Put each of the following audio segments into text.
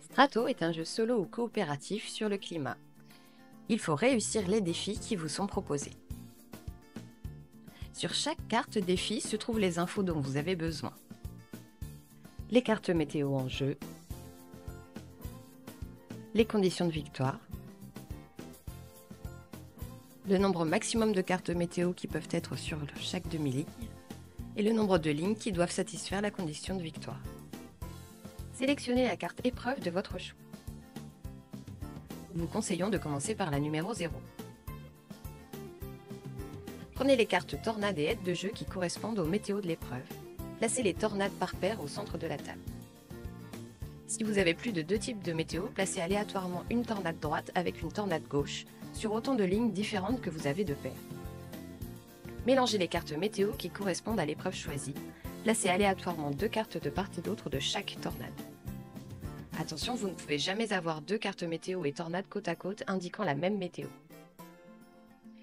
Strato est un jeu solo ou coopératif sur le climat. Il faut réussir les défis qui vous sont proposés. Sur chaque carte défi se trouvent les infos dont vous avez besoin. Les cartes météo en jeu, les conditions de victoire, le nombre maximum de cartes météo qui peuvent être sur chaque demi-ligne et le nombre de lignes qui doivent satisfaire la condition de victoire. Sélectionnez la carte épreuve de votre choix. Nous vous conseillons de commencer par la numéro 0. Prenez les cartes tornades et aides de jeu qui correspondent aux météos de l'épreuve. Placez les tornades par paire au centre de la table. Si vous avez plus de 2 types de météo, placez aléatoirement une tornade droite avec une tornade gauche sur autant de lignes différentes que vous avez de paires. Mélangez les cartes météo qui correspondent à l'épreuve choisie. Placez aléatoirement 2 cartes de part et d'autre de chaque tornade. Attention, vous ne pouvez jamais avoir 2 cartes météo et tornades côte à côte indiquant la même météo.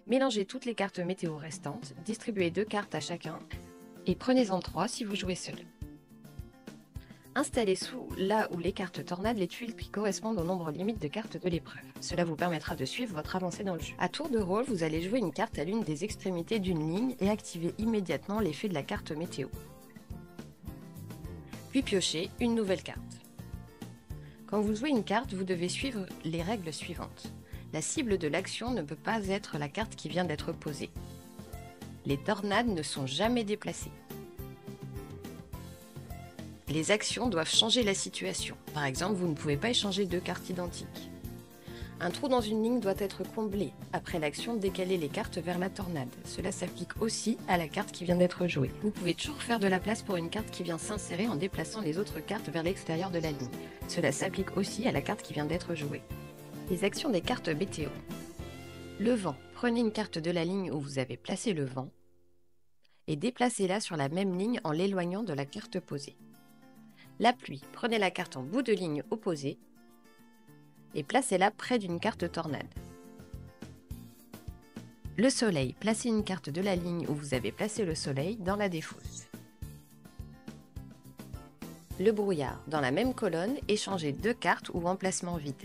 Mélangez toutes les cartes météo restantes, distribuez 2 cartes à chacun et prenez-en 3 si vous jouez seul. Installez sous là où les cartes tornades les tuiles qui correspondent au nombre limite de cartes de l'épreuve. Cela vous permettra de suivre votre avancée dans le jeu. À tour de rôle, vous allez jouer une carte à l'une des extrémités d'une ligne et activer immédiatement l'effet de la carte météo. Puis piochez une nouvelle carte. Quand vous jouez une carte, vous devez suivre les règles suivantes. La cible de l'action ne peut pas être la carte qui vient d'être posée. Les tornades ne sont jamais déplacées. Les actions doivent changer la situation. Par exemple, vous ne pouvez pas échanger 2 cartes identiques. Un trou dans une ligne doit être comblé après l'action de décaler les cartes vers la tornade. Cela s'applique aussi à la carte qui vient d'être jouée. Vous pouvez toujours faire de la place pour une carte qui vient s'insérer en déplaçant les autres cartes vers l'extérieur de la ligne. Cela s'applique aussi à la carte qui vient d'être jouée. Les actions des cartes météo. Le vent. Prenez une carte de la ligne où vous avez placé le vent et déplacez-la sur la même ligne en l'éloignant de la carte posée. La pluie. Prenez la carte en bout de ligne opposée et placez-la près d'une carte tornade. Le soleil. Placez une carte de la ligne où vous avez placé le soleil dans la défausse. Le brouillard. Dans la même colonne, échangez 2 cartes ou emplacements vides.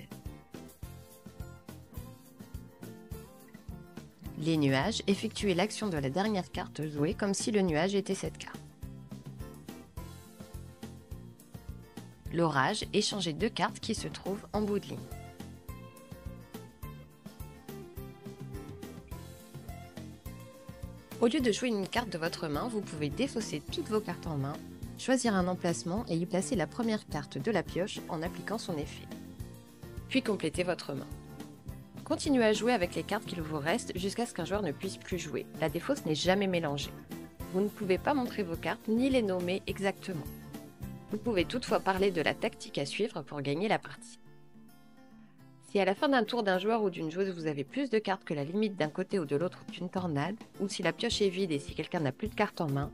Les nuages. Effectuez l'action de la dernière carte jouée comme si le nuage était cette carte. L'orage. Échangez 2 cartes qui se trouvent en bout de ligne. Au lieu de jouer une carte de votre main, vous pouvez défausser toutes vos cartes en main, choisir un emplacement et y placer la première carte de la pioche en appliquant son effet. Puis complétez votre main. Continuez à jouer avec les cartes qu'il vous reste jusqu'à ce qu'un joueur ne puisse plus jouer. La défausse n'est jamais mélangée. Vous ne pouvez pas montrer vos cartes ni les nommer exactement. Vous pouvez toutefois parler de la tactique à suivre pour gagner la partie. Si à la fin d'un tour d'un joueur ou d'une joueuse vous avez plus de cartes que la limite d'un côté ou de l'autre d'une tornade, ou si la pioche est vide et si quelqu'un n'a plus de cartes en main,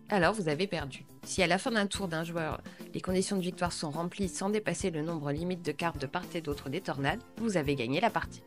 alors vous avez perdu. Si à la fin d'un tour d'un joueur, les conditions de victoire sont remplies sans dépasser le nombre limite de cartes de part et d'autre des tornades, vous avez gagné la partie.